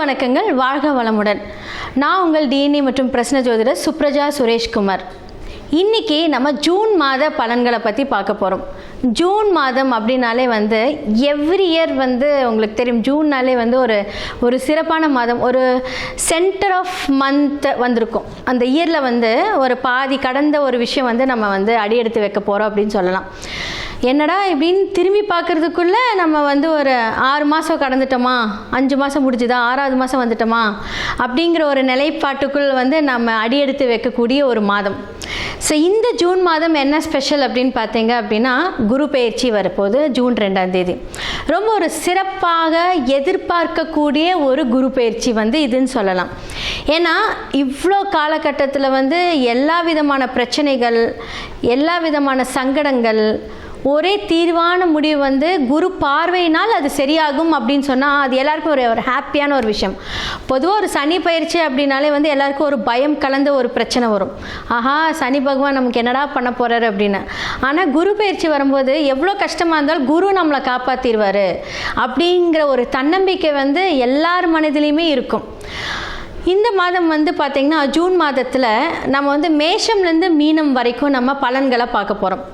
வணக்கங்கள், வாழ்க வளமுடன். நான் உங்கள் டிஎன்ஏ மற்றும் பிரசன்ன ஜோதிடர் சுப்ரஜா சுரேஷ்குமார். இன்றைக்கி நம்ம ஜூன் மாத பலன்களை பற்றி பார்க்க போகிறோம். ஜூன் மாதம் அப்படின்னாலே எவ்ரி இயர் உங்களுக்கு தெரியும், ஜூன்னாலே ஒரு சிறப்பான மாதம், ஒரு சென்டர் ஆஃப் மந்த் வந்திருக்கும். அந்த இயரில் ஒரு பாதி கடந்த ஒரு விஷயம் நம்ம அடியெடுத்து வைக்க போகிறோம் அப்படின்னு சொல்லலாம். என்னடா இப்படின்னு திரும்பி பார்க்குறதுக்குள்ளே நம்ம ஒரு 6 மாதம் கடந்துட்டோமா, 5 மாதம் முடிஞ்சுதா, 6வது மாதம் வந்துட்டோமா அப்படிங்கிற ஒரு நிலைப்பாட்டுக்குள் நம்ம அடியெடுத்து வைக்கக்கூடிய ஒரு மாதம். ஸோ இந்த ஜூன் மாதம் என்ன ஸ்பெஷல் அப்படின்னு பார்த்தீங்க அப்படின்னா, குரு பெயர்ச்சி வரப்போகுது ஜூன் 2ஆம் தேதி. ரொம்ப ஒரு சிறப்பாக எதிர்பார்க்கக்கூடிய ஒரு குரு பெயர்ச்சி இதுன்னு சொல்லலாம். ஏன்னா இவ்வளோ காலகட்டத்தில் எல்லா விதமான பிரச்சனைகள், எல்லா விதமான சங்கடங்கள், ஒரே தீர்வான முடிவு குரு பார்வையினால் அது சரியாகும் அப்படின்னு சொன்னால் அது எல்லாருக்கும் ஒரு ஹாப்பியான ஒரு விஷயம். பொதுவாக ஒரு சனி பயிற்சி அப்படின்னாலே எல்லாருக்கும் ஒரு பயம் கலந்த ஒரு பிரச்சனை வரும். ஆஹா, சனி பகவான் நமக்கு என்னடா பண்ண போகிறாரு அப்படின்னு. ஆனால் குரு பயிற்சி வரும்போது எவ்வளோ கஷ்டமாக இருந்தாலும் குரு நம்மளை காப்பாற்றிடுவார் அப்படிங்கிற ஒரு தன்னம்பிக்கை எல்லார் மனதிலையுமே இருக்கும். இந்த மாதம் பார்த்திங்கன்னா ஜூன் மாதத்தில் நம்ம மேஷம்லேருந்து மீனம் வரைக்கும் நம்ம பலன்களை பார்க்க போகிறோம்.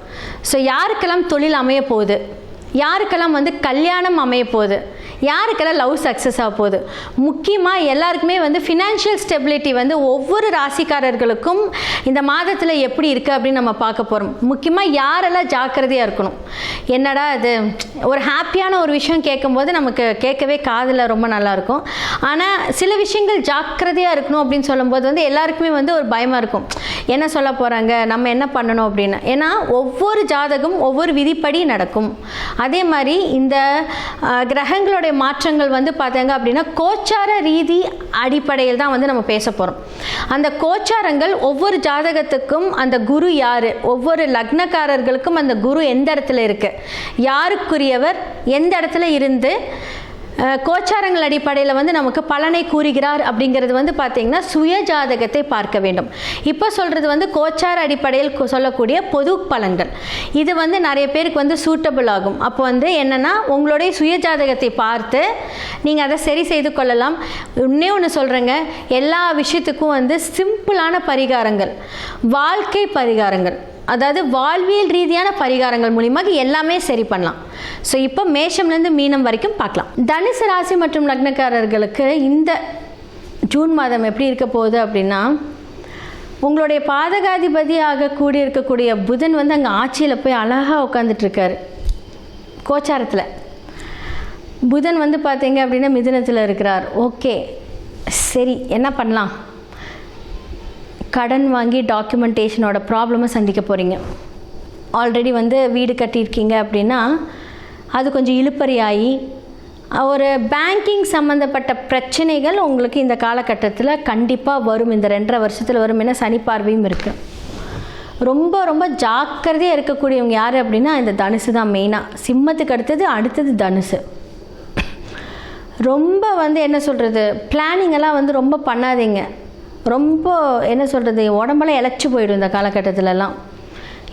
ஸோ யாருக்கெல்லாம் தொழில் அமைய போகுது, யாருக்கெல்லாம் கல்யாணம் அமைய போகுது, யாருக்கெல்லாம் லவ் சக்ஸஸ் ஆக போகுது, முக்கியமாக எல்லாருக்குமே ஃபினான்ஷியல் ஸ்டெபிலிட்டி ஒவ்வொரு ராசிக்காரர்களுக்கும் இந்த மாதத்தில் எப்படி இருக்குது அப்படின்னு நம்ம பார்க்க போகிறோம். முக்கியமாக யாரெல்லாம் ஜாக்கிரதையாக இருக்கணும். என்னடா அது ஒரு ஹாப்பியான ஒரு விஷயம் கேட்கும்போது நமக்கு கேட்கவே காதில் ரொம்ப நல்லாயிருக்கும். ஆனால் சில விஷயங்கள் ஜாக்கிரதையாக இருக்கணும் அப்படின்னு சொல்லும்போது எல்லாருக்குமே ஒரு பயமாக இருக்கும். என்ன சொல்ல போகிறாங்க, நம்ம என்ன பண்ணணும் அப்படின்னு. ஏன்னா ஒவ்வொரு ஜாதகம் ஒவ்வொரு விதிப்படி நடக்கும். அதே மாதிரி இந்த கிரகங்களுடைய மாற்றங்கள் பார்த்தாங்க அப்படின்னா கோச்சார ரீதி அடிப்படையில் தான் நம்ம பேச போகிறோம். அந்த கோச்சாரங்கள் ஒவ்வொரு ஜாதகத்துக்கும் அந்த குரு யார், ஒவ்வொரு லக்னக்காரர்களுக்கும் அந்த குரு எந்த இடத்துல இருக்குது, யாருக்குரியவர் எந்த இடத்துல இருந்து கோச்சாரங்கள் அடிப்படையில் நமக்கு பலனை கூறுகிறார் அப்படிங்கிறது பார்த்திங்கன்னா சுய ஜாதகத்தை பார்க்க வேண்டும். இப்போ சொல்கிறது கோச்சார அடிப்படையில் சொல்லக்கூடிய பொது பலன்கள். இது நிறைய பேருக்கு சூட்டபிள் ஆகும். அப்போ என்னென்னா உங்களுடைய சுய ஜாதகத்தை பார்த்து நீங்கள் அதை சரி செய்து கொள்ளலாம். இன்னே ஒன்று சொல்கிறேங்க, எல்லா விஷயத்துக்கும் சிம்பிளான பரிகாரங்கள், வாழ்க்கை பரிகாரங்கள், அதாவது வாழ்வியல் ரீதியான பரிகாரங்கள் மூலியமாக எல்லாமே சரி பண்ணலாம். ஸோ இப்போ மேஷம்லேருந்து மீனம் வரைக்கும் பார்க்கலாம். தனுசு ராசி மற்றும் லக்னக்காரர்களுக்கு இந்த ஜூன் மாதம் எப்படி இருக்க போகுது அப்படின்னா, உங்களுடைய பாதகாதிபதி ஆகக்கூடிய இருக்கக்கூடிய புதன் அங்கே ஆட்சியில் போய் அழகாக உட்காந்துட்ருக்காரு. கோச்சாரத்தில் புதன் பார்த்தீங்க அப்படின்னா மிதுனத்தில் இருக்கிறார். ஓகே, சரி, என்ன பண்ணலாம்? கடன் வாங்கி டாக்குமெண்டேஷனோட ப்ராப்ளமை சந்திக்க போகிறீங்க. ஆல்ரெடி வீடு கட்டியிருக்கீங்க அப்படின்னா அது கொஞ்சம் இழுப்பறியாகி ஒரு பேங்கிங் சம்மந்தப்பட்ட பிரச்சனைகள் உங்களுக்கு இந்த காலகட்டத்தில் கண்டிப்பாக வரும். இந்த 2.5 வருஷத்தில் வரும். ஏன்னா சனி பார்வையும் இருக்குது. ரொம்ப ரொம்ப ஜாக்கிரதையாக இருக்கக்கூடியவங்க யார் அப்படின்னா இந்த தனுசு தான் மெயினாக. சிம்மத்துக்கு அடுத்தது தனுசு. ரொம்ப என்ன சொல்கிறது, பிளானிங்கெல்லாம் ரொம்ப பண்ணாதீங்க. ரொம்ப என்ன சொல்கிறது, உடம்பெல்லாம் இழைச்சி போயிடும் இந்த காலகட்டத்திலலாம்.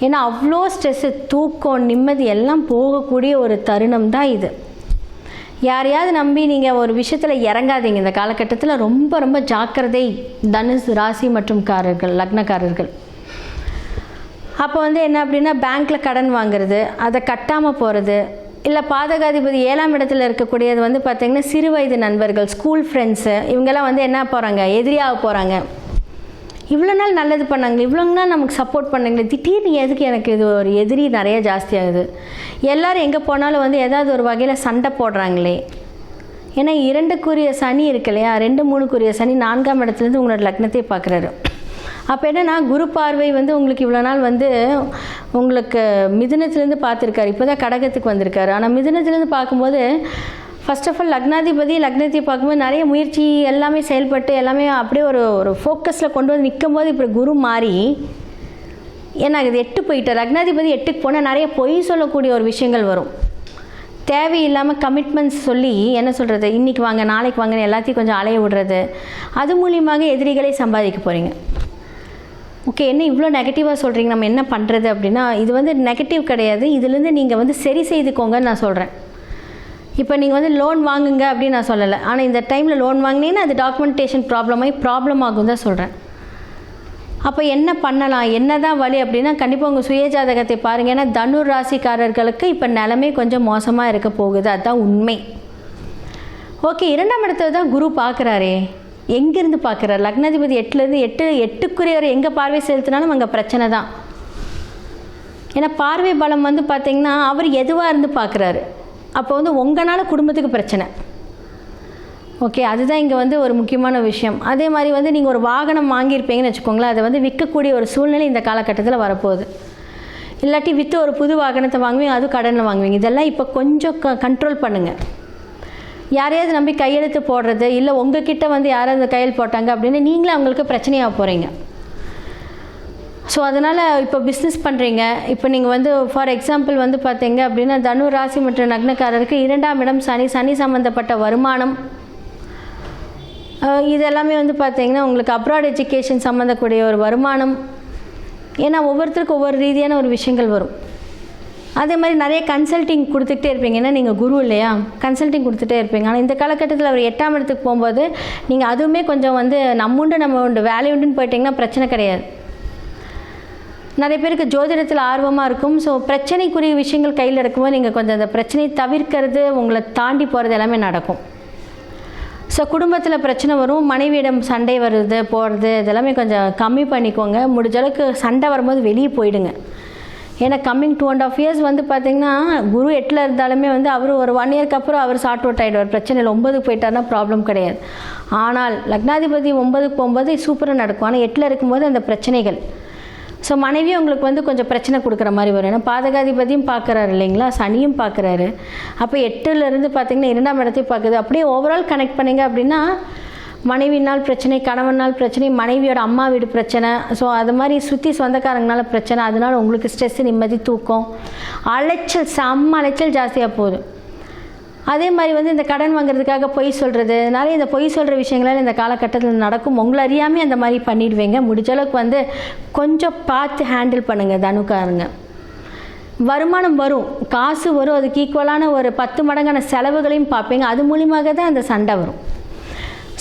ஏன்னா அவ்வளோ ஸ்ட்ரெஸ்ஸு, தூக்கம், நிம்மதி எல்லாம் போகக்கூடிய ஒரு தருணம் தான் இது. யாரையாவது நம்பி நீங்கள் ஒரு விஷயத்தில் இறங்காதீங்க இந்த காலகட்டத்தில். ரொம்ப ரொம்ப ஜாக்கிரதை தனுசு ராசி மற்றும் லக்னக்காரர்கள். அப்போ என்ன அப்படின்னா பேங்க்கில் கடன் வாங்குறது, அதை கட்டாமல் போகிறது, இல்லை பாதகாதிபதி 7ஆம் இடத்துல இருக்கக்கூடியது பார்த்திங்கன்னா சிறு வயது நண்பர்கள், ஸ்கூல் ஃப்ரெண்ட்ஸு, இவங்கெல்லாம் என்ன போகிறாங்க, எதிரியாக போகிறாங்க. இவ்வளோ நாள் நல்லது பண்ணாங்களே, இவ்வளோ நாள் நமக்கு சப்போர்ட் பண்ணாங்களே, திடீர்னு எதுக்கு எனக்கு இது ஒரு எதிரி நிறைய ஜாஸ்தியாகுது. எல்லோரும் எங்கே போனாலும் ஏதாவது ஒரு வகையில் சண்டை போடுறாங்களே. ஏன்னா 2க்குரிய சனி இருக்கு இல்லையா, 2, 3க்குரிய சனி 4ஆம் இடத்துலேருந்து உங்களோட லக்னத்தை பார்க்குறாரு. அப்போ என்னென்னா குரு பார்வை உங்களுக்கு இவ்வளோ நாள் உங்களுக்கு மிதுனத்துலேருந்து பார்த்துருக்காரு. இப்போ தான் கடகத்துக்கு வந்திருக்காரு. ஆனால் மிதுனத்துலேருந்து பார்க்கும்போது ஃபர்ஸ்ட் ஆஃப் ஆல் லக்னத்தை பார்க்கும்போது நிறைய முயற்சி எல்லாமே செயல்பட்டு எல்லாமே அப்படியே ஒரு ஃபோக்கஸில் கொண்டு நிற்கும் போது இப்போ குரு மாறி ஏன்னா இது 8 போயிட்டார். லக்னாதிபதி 8க்கு போனால் நிறைய பொய் சொல்லக்கூடிய ஒரு விஷயங்கள் வரும். தேவையில்லாமல் கமிட்மெண்ட்ஸ் சொல்லி என்ன சொல்கிறது, இன்றைக்கி வாங்க நாளைக்கு வாங்கன்னு எல்லாத்தையும் கொஞ்சம் அலைய விடுறது, அது மூலியமாக எதிரிகளை சம்பாதிக்க போகிறீங்க. ஓகே, என்ன இவ்வளோ நெகட்டிவாக சொல்கிறீங்க, நம்ம என்ன பண்ணுறது அப்படின்னா, இது நெகட்டிவ் கிடையாது. இதுலேருந்து நீங்கள் சரி செய்துக்கோங்கன்னு நான் சொல்கிறேன். இப்போ நீங்கள் வந்து லோன் வாங்குங்க அப்படின்னு நான் சொல்லலை, ஆனால் இந்த டைமில் லோன் வாங்கினீங்கன்னா அது டாக்குமெண்டேஷன் ப்ராப்ளம் ஆகும் தான் சொல்கிறேன். அப்போ என்ன பண்ணலாம், என்ன தான் வழி அப்படின்னா கண்டிப்பாக உங்கள் சுயஜாதகத்தை பாருங்கள். ஏன்னா தனுர் ராசிக்காரர்களுக்கு இப்போ நிலைமை கொஞ்சம் மோசமாக இருக்க போகுது, அதுதான் உண்மை. ஓகே, 2ஆம் இடத்துல தான் குரு பார்க்குறாரே, எங்கேருந்து பார்க்குறாரு? லக்னாதிபதி 8லேருந்து 8க்குரியவர் எங்கே பார்வை செலுத்தினாலும் அங்கே பிரச்சனை தான். ஏன்னா பார்வை பலம் வந்து பார்த்திங்கன்னா அவர் எதுவாக இருந்து பார்க்குறாரு. அப்போ வந்து உங்களால் குடும்பத்துக்கு பிரச்சனை. ஓகே, அதுதான் இங்கே வந்து ஒரு முக்கியமான விஷயம். அதே மாதிரி வந்து நீங்கள் ஒரு வாகனம் வாங்கியிருப்பீங்கன்னு வச்சுக்கோங்களேன், அதை வந்து விற்கக்கூடிய ஒரு சூழ்நிலை இந்த காலகட்டத்தில் வரப்போகுது. இல்லாட்டி விற்று ஒரு புது வாகனத்தை வாங்குவீங்க, அதுவும் கடனில் வாங்குவீங்க. இதெல்லாம் இப்போ கொஞ்சம் கண்ட்ரோல் பண்ணுங்கள். யாரையாவது நம்பி கையெழுத்து போடுறது, இல்லை உங்ககிட்ட வந்து யாராவது கையெழுத்து போட்டாங்க அப்படின்னு நீங்களே அவங்களுக்கு பிரச்சனையாக போகிறீங்க. ஸோ அதனால் இப்போ பிஸ்னஸ் பண்ணுறீங்க. இப்போ நீங்கள் வந்து ஃபார் எக்ஸாம்பிள் வந்து பார்த்தீங்க அப்படின்னா தனு ராசி மற்றும் லக்னக்காரருக்கு 2ஆம் இடம் சனி சம்மந்தப்பட்ட வருமானம், இது எல்லாமே வந்து பார்த்தீங்கன்னா உங்களுக்கு அப்ராட் எஜுகேஷன் சம்மந்தக்கூடிய ஒரு வருமானம். ஏன்னா ஒவ்வொருத்தருக்கும் ஒவ்வொரு ரீதியான ஒரு விஷயங்கள் வரும். அதே மாதிரி நிறைய கன்சல்ட்டிங் கொடுத்துக்கிட்டே இருப்பீங்க. ஏன்னா நீங்கள் குரு இல்லையா, கன்சல்ட்டிங் கொடுத்துட்டே இருப்பீங்க. ஆனால் இந்த காலகட்டத்தில் அவர் 8ஆம் இடத்துக்கு போகும்போது நீங்கள் அதுவுமே கொஞ்சம் வந்து நம்ம உண்டு வேலை உண்டுன்னு போயிட்டீங்கன்னா பிரச்சனை கிடையாது. நிறைய பேருக்கு ஜோதிடத்தில் ஆர்வமாக இருக்கும். ஸோ பிரச்சனைக்குரிய விஷயங்கள் கையில் எடுக்கும்போது நீங்கள் கொஞ்சம் அந்த பிரச்சனையை தவிர்க்கிறது, உங்களை தாண்டி போகிறது எல்லாமே நடக்கும். ஸோ குடும்பத்தில் பிரச்சனை வரும், மனைவியிடம் சண்டை வருது போகிறது, இதெல்லாமே கொஞ்சம் கம்மி பண்ணிக்கோங்க. முடிஞ்ச அளவுக்கு சண்டை வரும்போது வெளியே போயிடுங்க. ஏன்னா கம்மிங் 2.5 இயர்ஸ் வந்து பார்த்திங்கன்னா குரு 8ல் இருந்தாலுமே வந்து அவர் ஒரு 1 இயர்க்கு அப்புறம் அவர் சார்ட் அவுட் ஆகிடுவார். பிரச்சனையில் 9க்கு போயிட்டார்னா ப்ராப்ளம் கிடையாது. ஆனால் லக்னாதிபதி 9க்கு போகும்போது சூப்பராக நடக்கும். ஆனால் 8ல் இருக்கும்போது அந்த பிரச்சனைகள். ஸோ மனைவியும் உங்களுக்கு வந்து கொஞ்சம் பிரச்சனை கொடுக்குற மாதிரி வரும். ஏன்னா பாதகாதிபதியும் பார்க்குறாரு இல்லைங்களா, சனியும் பார்க்குறாரு. அப்போ 8லேருந்து பார்த்திங்கன்னா 2ஆம் இடத்தையும் பார்க்குது. அப்படியே ஓவரால் கனெக்ட் பண்ணிங்க அப்படின்னா மனைவினால் பிரச்சனை, கணவனால் பிரச்சனை, மனைவியோட அம்மா வீடு பிரச்சனை. ஸோ அது மாதிரி சுற்றி சொந்தக்காரங்கனால பிரச்சனை. அதனால் உங்களுக்கு ஸ்ட்ரெஸ்ஸு, நிம்மதி, தூக்கம், அலைச்சல், அலைச்சல் ஜாஸ்தியாக போகுது. அதே மாதிரி வந்து இந்த கடன் வாங்குறதுக்காக பொய் சொல்கிறது, நிறைய இந்த பொய் சொல்கிற விஷயங்களால் இந்த காலகட்டத்தில் நடக்கும். உங்களை அறியாமல் அந்த மாதிரி பண்ணிடுவீங்க. முடிஞ்ச அளவுக்கு வந்து கொஞ்சம் பார்த்து ஹேண்டில் பண்ணுங்கள் தனுக்காரங்க. வருமானம் வரும், காசு வரும், அதுக்கு ஈக்குவலான ஒரு 10 மடங்கான செலவுகளையும் பார்ப்பீங்க. அது மூலியமாக தான் அந்த சண்டை வரும்.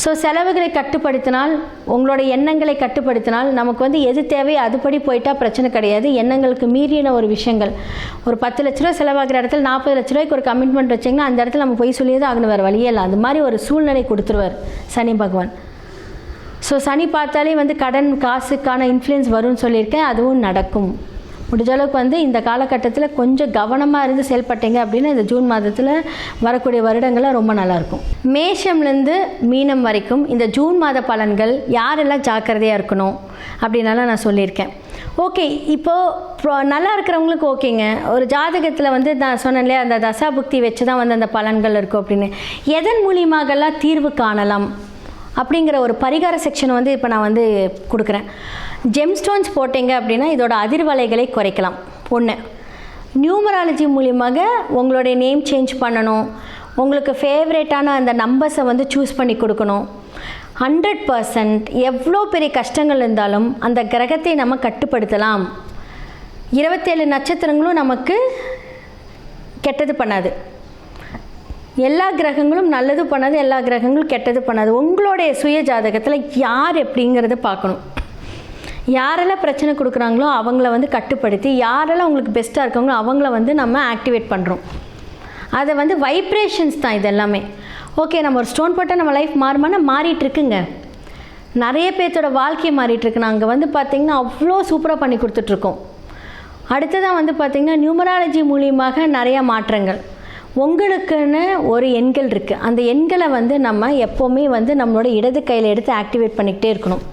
ஸோ செலவுகளை கட்டுப்படுத்தினால், உங்களோட எண்ணங்களை கட்டுப்படுத்தினால் நமக்கு வந்து எது தேவையோ அதுபடி போயிட்டால் பிரச்சனை கிடையாது. எண்ணங்களுக்கு மீறின ஒரு விஷயங்கள், ஒரு 10 லட்ச ரூபா செலவாகிற இடத்துல 40 லட்ச ரூபாய்க்கு ஒரு கமிட்மெண்ட் வச்சிங்கன்னா அந்த இடத்துல நம்ம போய் சொல்லியே தான் ஆகணும், வேறு வழியே இல்லை. அந்த மாதிரி ஒரு சூழ்நிலை கொடுத்துருவார் சனி பகவான். ஸோ சனி பார்த்தாலே வந்து கடன் காசுக்கான இன்ஃப்ளூயன்ஸ் வரும்னு சொல்லியிருக்கேன், அதுவும் நடக்கும். முடிஞ்ச அளவுக்கு வந்து இந்த காலகட்டத்தில் கொஞ்சம் கவனமாக இருந்து செயல்பட்டீங்க அப்படின்னா இந்த ஜூன் மாதத்தில் வரக்கூடிய வருடங்கள்லாம் ரொம்ப நல்லாயிருக்கும். மேஷம்லேருந்து மீனம் வரைக்கும் இந்த ஜூன் மாத பலன்கள் யாரெல்லாம் ஜாக்கிரதையாக இருக்கணும் அப்படின்னாலாம் நான் சொல்லியிருக்கேன். ஓகே, இப்போது நல்லா இருக்கிறவங்களுக்கு ஓகேங்க. ஒரு ஜாதகத்தில் வந்து நான் சொன்னேன் இல்லையா, அந்த தசாபுக்தி வச்சு தான் வந்து அந்த பலன்கள் இருக்கும் அப்படின்னு. எதன் மூலியமாகலாம் தீர்வு காணலாம் அப்படிங்கிற ஒரு பரிகார செக்ஷன் வந்து இப்போ நான் வந்து கொடுக்குறேன். ஜெம்ஸ்டோன்ஸ் போட்டிங்க அப்படின்னா இதோட அதிர்வலைகளை குறைக்கலாம். 1, நியூமராலஜி மூலியமாக உங்களுடைய நேம் சேஞ்ச் பண்ணணும். உங்களுக்கு ஃபேவரேட்டான அந்த நம்பர்ஸை வந்து சூஸ் பண்ணி கொடுக்கணும். 100% எவ்வளோ பெரிய கஷ்டங்கள் இருந்தாலும் அந்த கிரகத்தை நம்ம கட்டுப்படுத்தலாம். 27 நட்சத்திரங்களும் நமக்கு கெட்டது பண்ணாது. எல்லா கிரகங்களும் நல்லது பண்ணாது, எல்லா கிரகங்களும் கெட்டது பண்ணாது. உங்களுடைய சுய ஜாதகத்தில் யார் எப்படிங்கிறத பார்க்கணும். யாரெல்லாம் பிரச்சனை கொடுக்குறாங்களோ அவங்கள வந்து கட்டுப்படுத்தி, யாரெல்லாம் உங்களுக்கு பெஸ்ட்டாக இருக்காங்களோ அவங்கள வந்து நம்ம ஆக்டிவேட் பண்ணுறோம். அதை வந்து வைப்ரேஷன்ஸ் தான் இது எல்லாமே. ஓகே, நம்ம ஒரு ஸ்டோன் போட்டால் நம்ம லைஃப் மாறுமானா மாறிட்டுருக்குங்க. நிறைய பேர்த்தோட வாழ்க்கையை மாறிட்டுருக்கு. நாங்கள் வந்து பார்த்திங்கன்னா அவ்வளோ சூப்பராக பண்ணி கொடுத்துட்ருக்கோம். அடுத்ததான் வந்து பார்த்திங்கன்னா நியூமராலஜி மூலியமாக நிறையா மாற்றங்கள். உங்களுக்குன்னு ஒரு எண்கள் இருக்குது. அந்த எண்களை வந்து நம்ம எப்போவுமே வந்து நம்மளோட இடது கையில் எடுத்து ஆக்டிவேட் பண்ணிக்கிட்டே இருக்கணும்.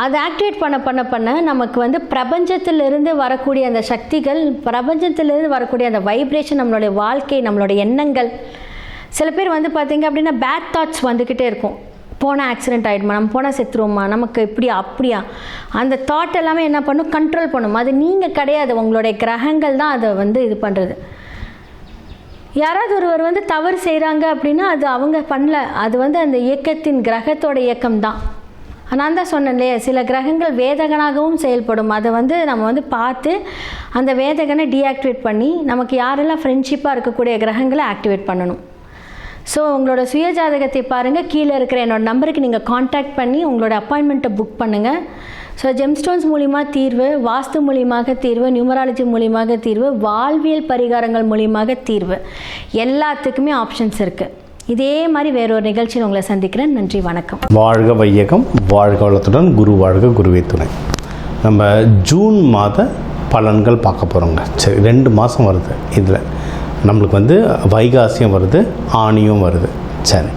அதை ஆக்டிவேட் பண்ண நமக்கு வந்து பிரபஞ்சத்திலிருந்து வரக்கூடிய அந்த சக்திகள், பிரபஞ்சத்திலிருந்து வரக்கூடிய அந்த வைப்ரேஷன், நம்மளுடைய வாழ்க்கை, நம்மளுடைய எண்ணங்கள். சில பேர் வந்து பார்த்திங்க அப்படின்னா பேட் தாட்ஸ் வந்துக்கிட்டே இருக்கும். போனால் ஆக்சிடென்ட் ஆகிடுமா, நம்ம போனால் செத்துருவோமா, நமக்கு இப்படியா அப்படியா, அந்த தாட் எல்லாமே என்ன பண்ணும், கண்ட்ரோல் பண்ணும். அது நீங்கள் கிடையாது, உங்களுடைய கிரகங்கள் தான் அதை வந்து இது பண்ணுறது. யாராவது ஒருவர் வந்து தவறு செய்கிறாங்க அப்படின்னா அது அவங்க பண்ணல, அது வந்து அந்த இயக்கத்தின் கிரகத்தோட இயக்கம் தான். நான் தான் சொன்னேன் இல்லையா, சில கிரகங்கள் வேதகனாகவும் செயல்படும். அதை வந்து நம்ம வந்து பார்த்து அந்த வேதகனை டீஆக்டிவேட் பண்ணி நமக்கு யாரெல்லாம் ஃப்ரெண்ட்ஷிப்பாக இருக்கக்கூடிய கிரகங்களை ஆக்டிவேட் பண்ணணும். ஸோ உங்களோட சுயஜாதகத்தை பாருங்கள், கீழே இருக்கிற என்னோடய நம்பருக்கு நீங்கள் காண்டாக்ட் பண்ணி உங்களோட அப்பாயின்மெண்ட்டை புக் பண்ணுங்கள். ஸோ ஜெம்ஸ்டோன்ஸ் மூலிமா தீர்வு, வாஸ்து மூலியமாக தீர்வு, நியூமராலஜி மூலியமாக தீர்வு, வாழ்வியல் பரிகாரங்கள் மூலியமாக தீர்வு, எல்லாத்துக்குமே ஆப்ஷன்ஸ் இருக்குது. இதே மாதிரி வேறொரு நிகழ்ச்சியில் உங்களை சந்திக்கிறேன். நன்றி, வணக்கம். வாழ்க வையகம், வாழ்க வளத்துடன், குரு வாழ்க, குருவே துணை. நம்ம ஜூன் மாத பலன்கள் பார்க்க போகிறோங்க. சரி, 2 மாதம் வருது. இதில் நம்மளுக்கு வந்து வைகாசியும் வருது, ஆணியும் வருது. சரி,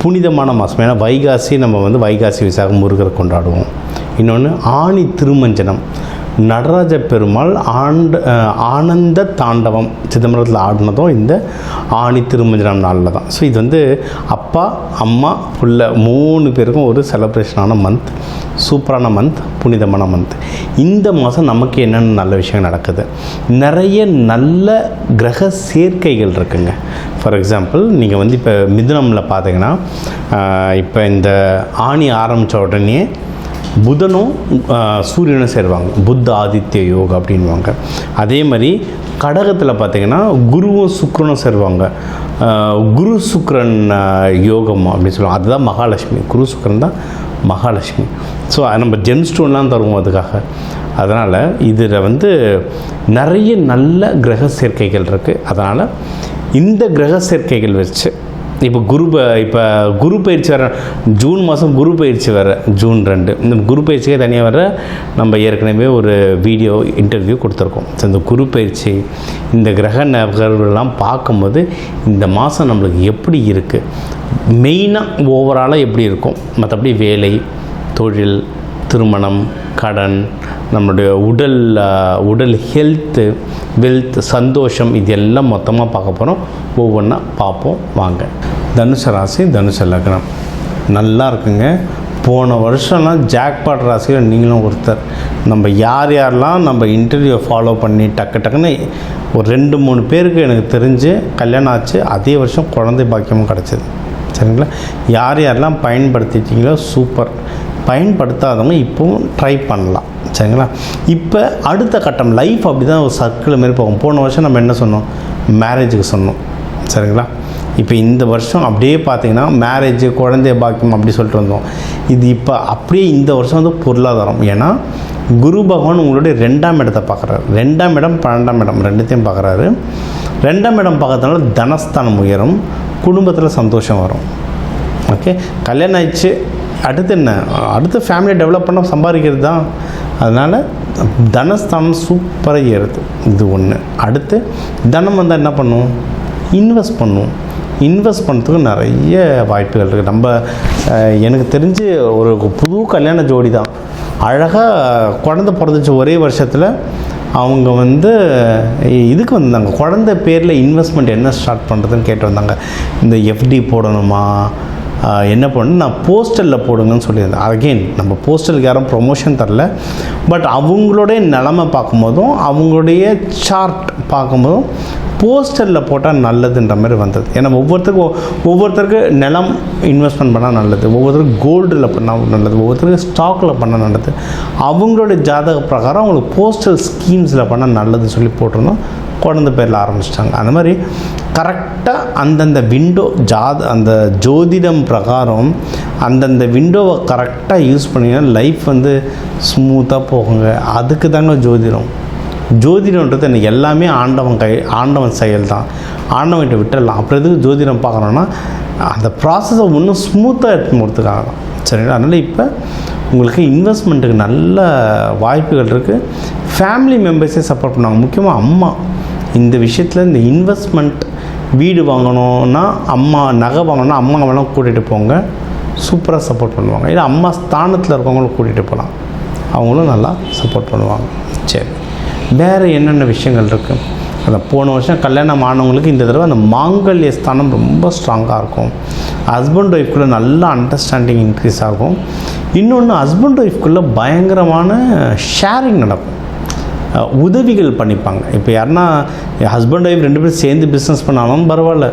புனிதமான மாதம். ஏன்னா வைகாசி நம்ம வந்து வைகாசி விசாகம் முருகரை கொண்டாடுவோம். இன்னொன்று ஆணி திருமஞ்சனம், நடராஜ பெருமாள் ஆனந்த தாண்டவம் சிதம்பரத்தில் ஆடினதும் இந்த ஆணி திருமஞ்சனம் நாளில் தான். ஸோ இது வந்து அப்பா அம்மா புள்ள 3 பேருக்கும் ஒரு செலப்ரேஷனான மந்த், சூப்பரான மந்த், புனிதமான மந்த். இந்த மாதம் நமக்கு என்னென்ன நல்ல விஷயம் நடக்குது, நிறைய நல்ல கிரக சேர்க்கைகள் இருக்குங்க. ஃபார் எக்ஸாம்பிள் நீங்கள் வந்து இப்போ மிதுனமில் பார்த்தீங்கன்னா இப்போ இந்த ஆணி ஆரம்பித்த உடனே புதனும் சூரியனும் சேருவாங்க, புத்த ஆதித்ய யோகம் அப்படின்வாங்க. அதே மாதிரி கடகத்தில் பார்த்திங்கன்னா குருவும் சுக்கிரனும் சேருவாங்க, குரு சுக்கிரன் யோகம் அப்படின்னு சொல்லுவாங்க. அதுதான் மகாலட்சுமி, குரு சுக்கிரன் தான் மகாலட்சுமி. ஸோ நம்ம ஜெம்ஸ்டோன்லாம் தருவோம் அதுக்காக. அதனால் இதில் வந்து நிறைய நல்ல கிரக சேர்க்கைகள் இருக்குது. அதனால் இந்த கிரக சேர்க்கைகள் வச்சு இப்போ குரு பயிற்சி வர ஜூன் மாதம், குரு பயிற்சி வர ஜூன் 2, இந்த குரு பயிற்சியே தனியாக வர நம்ம ஏற்கனவே ஒரு வீடியோ இன்டர்வியூ கொடுத்துருக்கோம். ஸோ இந்த குரு பயிற்சி, இந்த கிரக நகர்வுகள்லாம் பார்க்கும்போது இந்த மாதம் நம்மளுக்கு எப்படி இருக்குது, மெயினாக ஓவராலாக எப்படி இருக்கும், மற்றபடி வேலை, தொழில், திருமணம், கடன், நம்மளுடைய உடல் ஹெல்த்து, வெல்த், சந்தோஷம், இது எல்லாம் மொத்தமாக பார்க்க போகிறோம். ஒவ்வொன்றா பார்ப்போம் வாங்க. தனுசு ராசி, தனுசு லக்னம் நல்லா இருக்குங்க. போன வருஷம்லாம் ஜாக்பாட் ராசியில் நீங்களும் ஒருத்தர். நம்ம யாரெல்லாம் நம்ம இன்டர்வியூ ஃபாலோ பண்ணி டக்குன்னு ஒரு 2-3 பேருக்கு எனக்கு தெரிஞ்சு கல்யாணம் ஆச்சு. அதே வருஷம் குழந்தை பாக்கியமும் கிடச்சிது. சரிங்களா? யாரெல்லாம் பயன்படுத்திட்டீங்களோ சூப்பர். பயன்படுத்தாதவங்க இப்போவும் ட்ரை பண்ணலாம். சரிங்களா? இப்போ அடுத்த கட்டம் லைஃப் அப்படி தான் ஒரு சர்க்கிள் மாரி போகும். போன வருஷம் நம்ம என்ன சொன்னோம், மேரேஜுக்கு சொன்னோம். சரிங்களா? இப்போ இந்த வருஷம் அப்படியே பார்த்திங்கன்னா மேரேஜ், குழந்தை பாக்கியம் அப்படி சொல்லிட்டு வந்தோம். இது இப்போ அப்படியே இந்த வருஷம் வந்து பொருளாதாரம். ஏன்னா குரு பகவான் உங்களுடைய 2ஆம் இடத்தை பார்க்குறாரு. 2ஆம் இடம் 12ஆம் இடம் ரெண்டுத்தையும் பார்க்குறாரு. 2ஆம் இடம் பார்க்கறதுனால தனஸ்தானம் உயரும், குடும்பத்தில் சந்தோஷம் வரும். ஓகே, கல்யாணம் ஆயிடுச்சு, அடுத்து என்ன, அடுத்து ஃபேமிலி டெவலப் பண்ண சம்பாதிக்கிறது தான். அதனால் தனஸ்தானம் சூப்பராக ஏறுது. இது ஒன்று. அடுத்து தனம் வந்தால் என்ன பண்ணும், இன்வெஸ்ட் பண்ணும். இன்வெஸ்ட் பண்ணுறதுக்கு நிறைய வாய்ப்புகள் இருக்குது. நம்ம எனக்கு தெரிஞ்சு ஒரு புது கல்யாண ஜோடி தான், அழகாக குழந்தை பிறந்துச்சு ஒரே வருஷத்தில். அவங்க வந்து இதுக்கு வந்தாங்க, குழந்தை பேரில் இன்வெஸ்ட்மெண்ட் என்ன ஸ்டார்ட் பண்ணுறதுன்னு கேட்டு வந்தாங்க. இந்த எஃப்டி போடணுமா, என்ன பண்ணணும், நான் போஸ்டலில் போடுங்கன்னு சொல்லியிருந்தேன். அகெயின் நம்ம போஸ்டலுக்கு யாரும் ப்ரொமோஷன் தரல. பட் அவங்களுடைய நிலமை பார்க்கும்போதும் அவங்களுடைய சார்ட் பார்க்கும்போதும் போஸ்டலில் போட்டால் நல்லதுன்ற மாதிரி வந்தது. ஏன்னா ஒவ்வொருத்தருக்கு நிலம் இன்வெஸ்ட்மெண்ட் பண்ணால் நல்லது, ஒவ்வொருத்தருக்கு கோல்டில் பண்ணால் நல்லது, ஒவ்வொருத்தருக்கு ஸ்டாக்கில் பண்ணால் நல்லது. அவங்களுடைய ஜாதக பிரகாரம் அவங்களுக்கு போஸ்டல் ஸ்கீம்ஸில் பண்ணால் நல்லதுன்னு சொல்லி போட்டிருந்தோம். குழந்தை பேரில் ஆரம்பிச்சிட்டாங்க. அந்த மாதிரி கரெக்டாக அந்தந்த விண்டோ அந்த ஜோதிடம் பிரகாரம் அந்தந்த விண்டோவை கரெக்டாக யூஸ் பண்ணிங்கன்னா லைஃப் வந்து ஸ்மூத்தாக போகுங்க. அதுக்கு தாங்க ஜோதிடம். ஜோதிடன்றது எனக்கு எல்லாமே ஆண்டவன் செயல் தான். ஆண்டவன்கிட்ட விட்டுடலாம். அப்புறம் எதுக்கு ஜோதிடம் பார்க்குறோன்னா அந்த ப்ராசஸை இன்னும் ஸ்மூத்தாக எடுத்து போகிறதுக்காக தான். சரிங்களா? அதனால் இப்போ உங்களுக்கு இன்வெஸ்ட்மெண்ட்டுக்கு நல்ல வாய்ப்புகள் இருக்குது. ஃபேமிலி மெம்பர்ஸே சப்போர்ட் பண்ணுவாங்க. முக்கியமாக அம்மா இந்த விஷயத்தில், இந்த இன்வெஸ்ட்மெண்ட், வீடு வாங்கணுன்னா அம்மா, நகை வாங்கணுன்னா அம்மா வேணால் கூட்டிகிட்டு போங்க, சூப்பராக சப்போர்ட் பண்ணுவாங்க. இல்லை அம்மா ஸ்தானத்தில் இருக்கவங்களும் கூட்டிகிட்டு போகலாம், அவங்களும் நல்லா சப்போர்ட் பண்ணுவாங்க. சரி, வேறு என்னென்ன விஷயங்கள் இருக்குது? அந்த போன வருஷம் கல்யாணம் ஆனவங்களுக்கு இந்த தடவை அந்த மாங்கல்ய ஸ்தானம் ரொம்ப ஸ்ட்ராங்காக இருக்கும். ஹஸ்பண்ட் ஒய்ஃப்குள்ளே நல்ல அண்டர்ஸ்டாண்டிங் இன்க்ரீஸ் ஆகும். இன்னொன்று, ஹஸ்பண்ட் ஒய்ஃப்குள்ளே பயங்கரமான ஷேரிங் நடக்கும். உதவிகள் பண்ணிப்பாங்க. இப்போ யாருன்னா ஹஸ்பண்ட் ஒய்ஃப் 2 பேரும் சேர்ந்து பிஸ்னஸ் பண்ணாலும் பரவாயில்ல,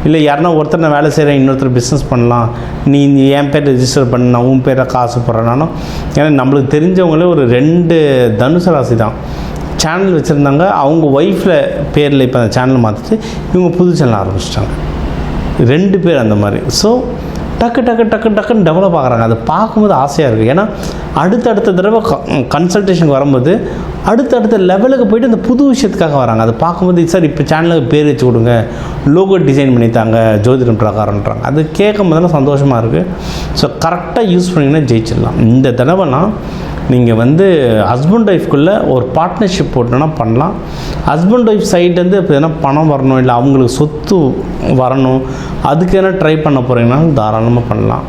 இல்லை யாருன்னா ஒருத்தர் நான் வேலை செய்கிறேன் இன்னொருத்தர் பிஸ்னஸ் பண்ணலாம், நீ என் பேர் ரெஜிஸ்டர் பண்ண நான் உன் பேரை காசு போடுறேனாலும். ஏன்னா நம்மளுக்கு தெரிஞ்சவங்களே ஒரு 2 தனுசு ராசி தான் சேனல் வச்சுருந்தாங்க. அவங்க ஒய்ஃபில் பேரில் இப்போ அந்த சேனல் மாற்றிட்டு இவங்க புது சேனல் ஆரம்பிச்சிட்டாங்க. 2 பேர் அந்த மாதிரி. ஸோ டக்குன்னு டெவலப் ஆகிறாங்க. அதை பார்க்கும்போது ஆசையாக இருக்குது. ஏன்னா அடுத்தடுத்த தடவை கன்சல்டேஷனுக்கு வரும்போது அடுத்தடுத்த லெவலுக்கு போய்ட்டு அந்த புது விஷயத்துக்காக வராங்க. அதை பார்க்கும்போது சார் இப்போ சேனலுக்கு பேர் வச்சு கொடுங்க, லோகோ டிசைன் பண்ணித்தாங்க ஜோதிடம் பிரகாரம்ன்றாங்க. அது கேட்கும் போதெல்லாம் சந்தோஷமாக இருக்குது. ஸோ கரெக்டாக யூஸ் பண்ணிங்கன்னா ஜெயிச்சிடலாம். இந்த தடவைலாம் நீங்கள் வந்து ஹஸ்பண்ட் ஒய்ஃப்குள்ளே ஒரு பார்ட்னர்ஷிப் போட்டோன்னா பண்ணலாம். ஹஸ்பண்ட் ஒய்ஃப் சைட்லேருந்து இப்போ எதனா பணம் வரணும், இல்லை அவங்களுக்கு சொத்து வரணும், அதுக்கு என்ன ட்ரை பண்ண போகிறீங்கன்னா தாராளமாக பண்ணலாம்.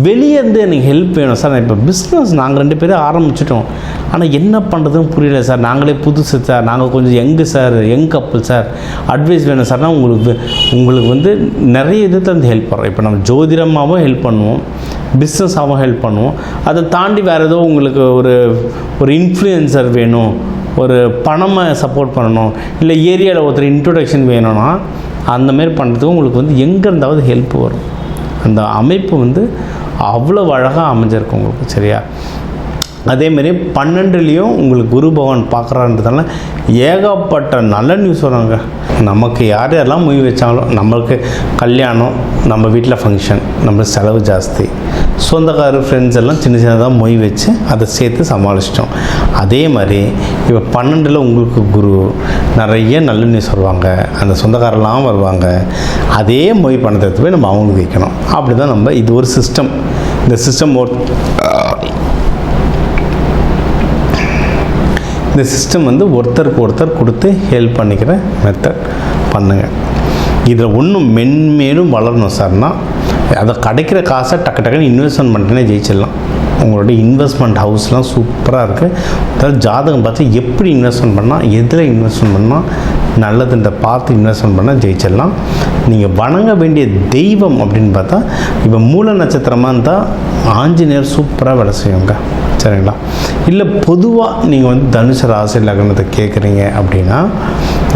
வெளியே இருந்து எனக்கு ஹெல்ப் வேணும் சார், நான் இப்போ பிஸ்னஸ் நாங்கள் 2 பேரும் ஆரம்பிச்சிட்டோம், ஆனால் என்ன பண்ணுறதுன்னு புரியல சார், நாங்களே புதுசு சார், நாங்கள் கொஞ்சம் யங் கப்புள் சார், அட்வைஸ் வேணும் சார்னா உங்களுக்கு வந்து நிறைய விதத்தில் வந்து ஹெல்ப் பண்ணுறோம். இப்போ நம்ம ஜோதிடமாகவும் ஹெல்ப் பண்ணுவோம், பிஸ்னஸாகவும் ஹெல்ப் பண்ணுவோம். அதை தாண்டி வேறு ஏதோ உங்களுக்கு ஒரு இன்ஃப்ளூயன்சர் வேணும், ஒரு பணமாக சப்போர்ட் பண்ணணும், இல்லை ஏரியாவில் ஒருத்தர் இன்ட்ரொடக்ஷன் வேணும்னா அந்தமாரி பண்ணுறதுக்கு உங்களுக்கு வந்து எங்கே இருந்தாவது ஹெல்ப் வரும். அந்த அமைப்பு வந்து அவ்வளோ அழகாக அமைஞ்சிருக்கு உங்களுக்கு. சரியா? அதேமாரி 12லேயும் உங்களுக்கு குரு பகவான் பார்க்குறான்றதால ஏகப்பட்ட நல்ல நியூஸ் வராங்க. நமக்கு யாரெல்லாம் மொய் வச்சாங்களோ, நம்மளுக்கு கல்யாணம், நம்ம வீட்டில் ஃபங்க்ஷன், நம்மளுக்கு செலவு ஜாஸ்தி, சொந்தக்காரர் ஃப்ரெண்ட்ஸ் எல்லாம் சின்னதாக மொய் வச்சு அதை சேர்த்து சமாளிச்சிட்டோம். அதே மாதிரி இப்போ 12ல் உங்களுக்கு குரு, நிறைய நல்ல நியூஸ் வருவாங்க, அந்த சொந்தக்காரெல்லாம் வருவாங்க. அதே மொய் பணத்தை எடுத்து போய் நம்ம அவங்களுக்கு வைக்கணும். அப்படி தான் நம்ம இது ஒரு சிஸ்டம். இந்த சிஸ்டம் வந்து ஒருத்தருக்கு ஒருத்தர் கொடுத்து ஹெல்ப் பண்ணிக்கிற மெத்தட் பண்ணுங்கள். இதில் ஒன்றும் மென்மேலும் வளரணும் சார்னா, அதை கிடைக்கிற காசை டக்குன்னு இன்வெஸ்ட்மெண்ட் பண்ணிட்டே ஜெயிச்சிடலாம். உங்களுடைய இன்வெஸ்ட்மெண்ட் ஹவுஸ்லாம் சூப்பராக இருக்குது. அதாவது ஜாதகம் பார்த்து எப்படி இன்வெஸ்ட்மெண்ட் பண்ணால், எதில் இன்வெஸ்ட்மெண்ட் பண்ணால் நல்லதுன்ற பார்த்து இன்வெஸ்ட்மெண்ட் பண்ணால் ஜெயிச்சிடலாம். நீங்கள் வணங்க வேண்டிய தெய்வம் அப்படின்னு பார்த்தா, இப்போ மூல நட்சத்திரமாக இருந்தால் ஆஞ்சநேயர் சூப்பராக வேலை செய்யுங்க. சரிங்களா? இல்லை பொதுவாக நீங்கள் வந்து தனுசு ராசி லக்னத்தை கேட்குறீங்க அப்படின்னா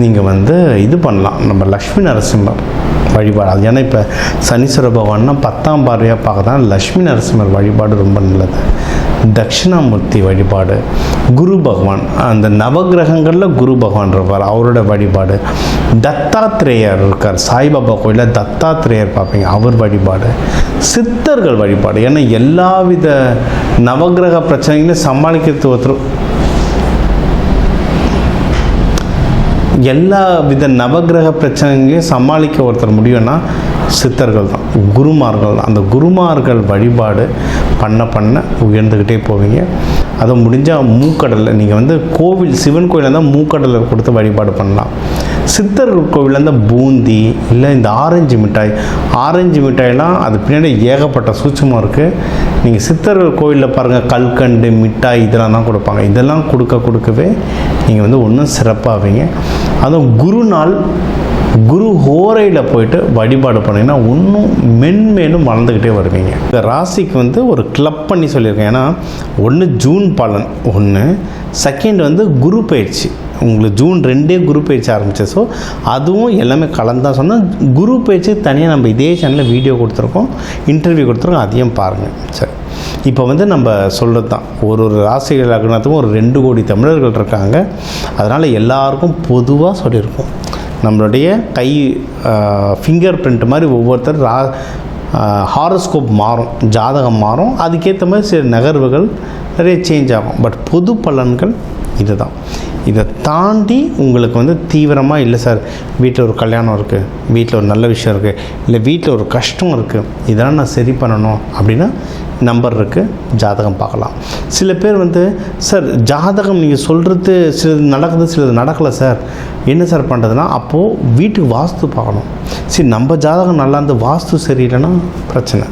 நீங்கள் வந்து இது பண்ணலாம், நம்ம லக்ஷ்மி நரசிம்மர் வழிபாடு. அது ஏன்னா இப்போ சனீஸ்வர பகவான்னா 10ஆம் பார்வையாக பார்க்க தான் லக்ஷ்மி நரசிம்மர் வழிபாடு ரொம்ப நல்லது. தட்சிணாமூர்த்தி வழிபாடு, குரு பகவான், அந்த நவகிரகங்களில் குரு பகவான் இருப்பார், அவரோட வழிபாடு. தத்தாத்திரேயர் இருக்கார், சாய்பாபா கோயிலில் தத்தாத்திரேயர் பார்ப்பீங்க, அவர் வழிபாடு. சித்தர்கள் வழிபாடு. ஏன்னா எல்லா வித நவகிரக பிரச்சனைகளையும் சமாளிக்கிறது ஒருத்தர், எல்லா வித நவகிரக பிரச்சனைகளையும் சமாளிக்க ஒருத்தர் முடியும்னா சித்தர்கள் தான், குருமார்கள் தான். அந்த குருமார்கள் வழிபாடு பண்ண உயர்ந்துக்கிட்டே போவீங்க. அதை முடிஞ்சால் மூக்கடலை, நீங்கள் வந்து சிவன் கோயிலில் இருந்தால் மூக்கடலை கொடுத்து வழிபாடு பண்ணலாம். சித்தர்கள் கோவிலில் இருந்தால் பூந்தி, இல்லை இந்த ஆரஞ்சு மிட்டாயெல்லாம் அது பின்னாடி ஏகப்பட்ட சூட்சமாக இருக்குது. நீங்கள் சித்தர்கள் கோவிலில் பாருங்கள், கல்கண்டு மிட்டாய் இதெல்லாம் தான் கொடுப்பாங்க. இதெல்லாம் கொடுக்கவே நீங்கள் வந்து ஒன்றும் சிறப்பாவீங்க. அதுவும் குரு ஹோரையில் போயிட்டு வழிபாடு பண்ணிங்கன்னா இன்னும் மென்மேலும் வளர்ந்துக்கிட்டே வருவீங்க. இந்த ராசிக்கு வந்து ஒரு கிளப் பண்ணி சொல்லியிருக்கேன். ஏன்னா ஒன்று ஜூன் பலன், ஒன்று செகண்ட் வந்து குரு பயிற்சி. உங்களுக்கு ஜூன் 2 குரு பயிற்சி ஆரம்பிச்சு. ஸோ அதுவும் எல்லாமே கலந்தான் சொன்னால், குரு பயிற்சி தனியாக நம்ம இதே சேனலில் வீடியோ கொடுத்துருக்கோம், இன்டர்வியூ கொடுத்துருக்கோம், அதையும் பாருங்கள். சரி, இப்போ வந்து நம்ம சொல்கிறது தான், ஒரு ராசிகள் லக்னத்துக்கும் ஒரு 2 கோடி தமிழர்கள் இருக்காங்க. அதனால் எல்லாருக்கும் பொதுவாக சொல்லியிருக்கோம், நம்மளுடைய ஃபிங்கர் பிரிண்ட் மாதிரி ஒவ்வொருத்தர் ஹாரோஸ்கோப் மாறும், ஜாதகம் மாறும், அதுக்கேற்ற மாதிரி சில நகர்வுகள் நிறைய சேஞ்ச் ஆகும். பட் பொது பலன்கள் இது தான். இதை தாண்டி உங்களுக்கு வந்து தீவிரமாக இல்லை சார், வீட்டில் ஒரு கல்யாணம் இருக்குது, வீட்டில் ஒரு நல்ல விஷயம் இருக்குது, இல்லை வீட்டில் ஒரு கஷ்டம் இருக்குது, இதெல்லாம் நான் சரி பண்ணணும் அப்படின்னா நம்பர் இருக்குது, ஜாதகம் பார்க்கலாம். சில பேர் வந்து சார் ஜாதகம் நீங்கள் சொல்கிறது சிலது நடக்குது, சிலது நடக்கலை சார், என்ன சார் பண்ணுறதுனா, அப்போது வீட்டுக்கு வாஸ்து பார்க்கணும். சரி, நம்ம ஜாதகம் நல்லா இருந்து வாஸ்து சரியில்லைன்னா பிரச்சனை.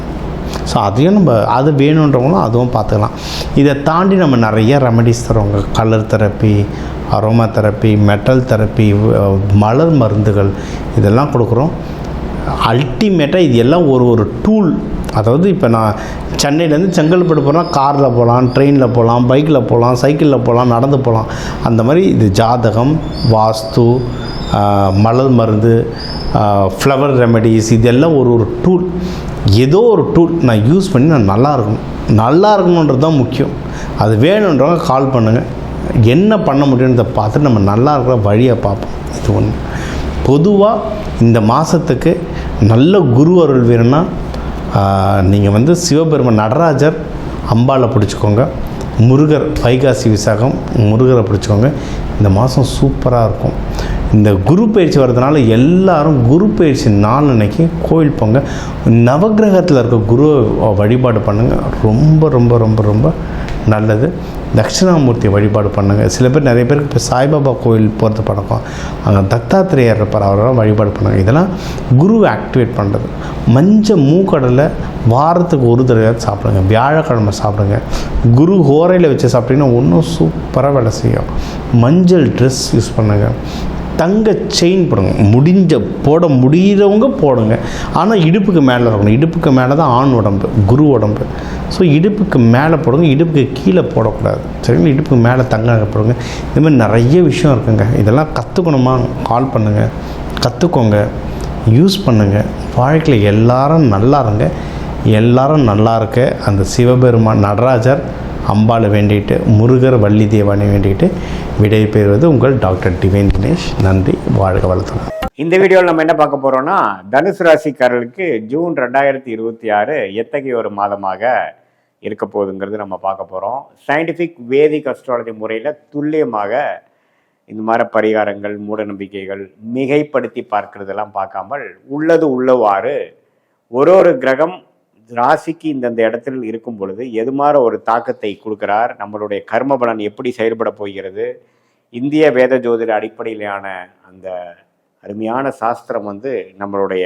ஸோ அதையும் நம்ம அது வேணுன்றவங்களும் அதுவும் பார்த்துக்கலாம். இதை தாண்டி நம்ம நிறைய ரெமடிஸ் தருவாங்க. Colour therapy, aroma therapy, metal therapy, மலர் மருந்துகள், இதெல்லாம் கொடுக்குறோம். அல்டிமேட்டாக இது எல்லாம் ஒரு டூல். அதாவது இப்போ நான் சென்னையிலேருந்து செங்கல்பட்டு போனால் காரில் போகலாம், ட்ரெயினில் போகலாம், பைக்கில் போகலாம், சைக்கிளில் போகலாம், நடந்து போகலாம். அந்த மாதிரி இது ஜாதகம், வாஸ்து, மலர் மருந்து, ஃப்ளவர் ரெமெடிஸ், இதெல்லாம் ஒரு டூல். ஏதோ ஒரு டூல் நான் யூஸ் பண்ணி நான் நல்லா இருக்கணுன்றது தான் முக்கியம். அது வேணுன்றவங்க கால் பண்ணுங்கள். என்ன பண்ண முடியுன்றதை பார்த்துட்டு நம்ம நல்லா இருக்கிற வழியை பார்ப்போம். இது ஒன்று. பொதுவாக இந்த மாதத்துக்கு நல்ல குரு அருள் வேணும்னா நீங்கள் வந்து சிவபெருமான் நடராஜர் அம்பாளை பிடிச்சிக்கோங்க, முருகர் வைகாசி விசாகம் முருகரை பிடிச்சிக்கோங்க. இந்த மாதம் சூப்பராக இருக்கும். இந்த குரு பயிற்சி வர்றதுனால எல்லாரும் குரு பயிற்சி நாள் அன்னைக்கு கோயில் போங்க. நவகிரகத்தில் இருக்க குரு வழிபாடு பண்ணுங்கள். ரொம்ப ரொம்ப ரொம்ப ரொம்ப நல்லது. தட்சிணாமூர்த்தி வழிபாடு பண்ணுங்கள். சில பேர் நிறைய பேருக்கு இப்போ சாய்பாபா கோயில் போகிறது பழக்கம். அங்கே தத்தாத்திரேயர் இருப்பார், அவரெல்லாம் வழிபாடு பண்ணுங்கள். இதெல்லாம் குருவை ஆக்டிவேட் பண்ணுறது. மஞ்சள் மூக்கடலை வாரத்துக்கு ஒரு தடவையாவது சாப்பிடுங்க. வியாழக்கிழமை சாப்பிடுங்க. குரு ஹோரையில் வச்சு சாப்பிட்டீங்கன்னா இன்னும் சூப்பராக வேலை செய்யும். மஞ்சள் ட்ரெஸ் யூஸ் பண்ணுங்கள். தங்க செயின் போடுங்க. போட முடிகிறவங்க போடுங்க. ஆனால் இடுப்புக்கு மேலே இருக்கணும். இடுப்புக்கு மேலே தான் ஆண் உடம்பு, குரு உடம்பு. ஸோ இடுப்புக்கு மேலே போடுங்க, இடுப்புக்கு கீழே போடக்கூடாது. சரிங்களா? இடுப்புக்கு மேலே தங்க போடுங்க. இதுமாதிரி நிறைய விஷயம் இருக்குங்க. இதெல்லாம் கற்றுக்கணுமா? கால் பண்ணுங்கள், கற்றுக்கோங்க, யூஸ் பண்ணுங்கள். வாழ்க்கையில் எல்லாரும் நல்லா இருங்க. எல்லாரும் நல்லா இருக்க அந்த சிவபெருமான் நடராஜர் அம்பாளை வேண்டிட்டு, முருகர் வள்ளி தேவானை வேண்டிட்டு விடை பெறுவது உங்கள் டாக்டர் டிவைன் தினேஷ். நன்றி. வாழ்க வளத்துடன். இந்த வீடியோவில் நம்ம என்ன பார்க்க போகிறோம்னா, தனுசு ராசிக்காரர்களுக்கு ஜூன் 2026 எத்தகைய ஒரு மாதமாக இருக்க போகுதுங்கிறது நம்ம பார்க்க போகிறோம். சயின்டிஃபிக் வேதிக் அஸ்ட்ராலஜி முறையில் துல்லியமாக இந்த மாதிரி பரிகாரங்கள், மூட நம்பிக்கைகள், மிகைப்படுத்தி பார்க்கறதெல்லாம் பார்க்காமல் உள்ளது உள்ளவாறு ஒரு கிரகம் ராசிக்கு இந்தந்த இடத்தில் இருக்கும் பொழுது எது மாதிரி ஒரு தாக்கத்தை கொடுக்கிறார், நம்மளுடைய கர்ம பலன் எப்படி செயல்பட போகிறது, இந்திய வேத ஜோதிட அடிப்படையிலான அந்த அருமையான சாஸ்திரம் வந்து நம்மளுடைய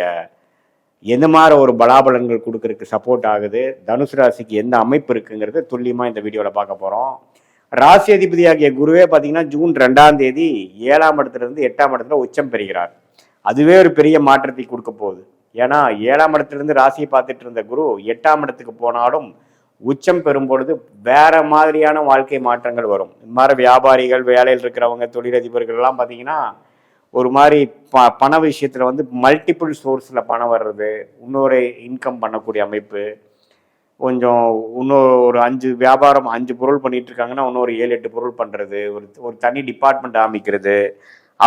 எந்த மாதிரி ஒரு பலாபலன்கள் கொடுக்கறதுக்கு சப்போர்ட் ஆகுது, தனுசு ராசிக்கு எந்த அமைப்பு இருக்குங்கிறது துல்லியமாக இந்த வீடியோவில் பார்க்க போகிறோம். ராசி அதிபதியாகிய குருவே பார்த்தீங்கன்னா ஜூன் 2ஆம் தேதி 7ஆம் இடத்துலேருந்து 8ஆம் இடத்துல உச்சம் பெறுகிறார். அதுவே ஒரு பெரிய மாற்றத்தை கொடுக்க போகுது. ஏன்னா 7ஆம் இடத்துலேருந்து ராசியை பார்த்துட்டு இருந்த குரு 8ஆம் இடத்துக்கு போனாலும் உச்சம் பெறும் பொழுது வேற மாதிரியான வாழ்க்கை மாற்றங்கள் வரும். இந்த மாதிரி வியாபாரிகள், வேலையில் இருக்கிறவங்க, தொழிலதிபர்கள் எல்லாம் பார்த்தீங்கன்னா ஒரு மாதிரி பண விஷயத்தில் வந்து மல்டிபிள் சோர்ஸில் பணம் வர்றது, இன்னொரு இன்கம் பண்ணக்கூடிய அமைப்பு, கொஞ்சம் இன்னொரு 5 வியாபாரம் 5 பொருள் பண்ணிட்டு இருக்காங்கன்னா இன்னொரு 7-8 பொருள் பண்ணுறது, ஒரு தனி டிபார்ட்மெண்ட் ஆரம்பிக்கிறது,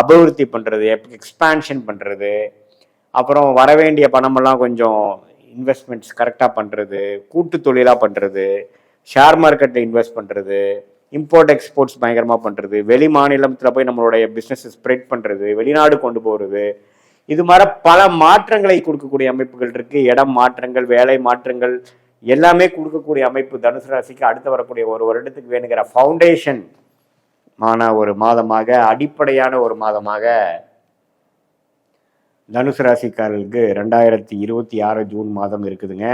அபிவிருத்தி பண்ணுறது, எக்ஸ்பான்ஷன் பண்ணுறது, அப்புறம் வரவேண்டிய பணமெல்லாம் கொஞ்சம் இன்வெஸ்ட்மெண்ட்ஸ் கரெக்டாக பண்ணுறது, கூட்டு தொழிலாக பண்ணுறது, ஷேர் மார்க்கெட்டில் இன்வெஸ்ட் பண்ணுறது, இம்போர்ட் எக்ஸ்போர்ட்ஸ் பயங்கரமாக பண்ணுறது, வெளி மாநிலத்தில் போய் நம்மளுடைய பிஸ்னஸை ஸ்ப்ரெட் பண்ணுறது, வெளிநாடு கொண்டு போகிறது, இது மாதிரி பல மாற்றங்களை கொடுக்கக்கூடிய அமைப்புகள் இருக்குது. இடம் மாற்றங்கள், வேலை மாற்றங்கள் எல்லாமே கொடுக்கக்கூடிய அமைப்பு தனுசு ராசிக்கு அடுத்து வரக்கூடிய ஒரு வருடத்துக்கு வேணுங்கிற ஃபவுண்டேஷன் ஆன ஒரு மாதமாக, அடிப்படையான ஒரு மாதமாக தனுசு ராசிக்காரர்களுக்கு 2026 ஜூன் மாதம் இருக்குதுங்க.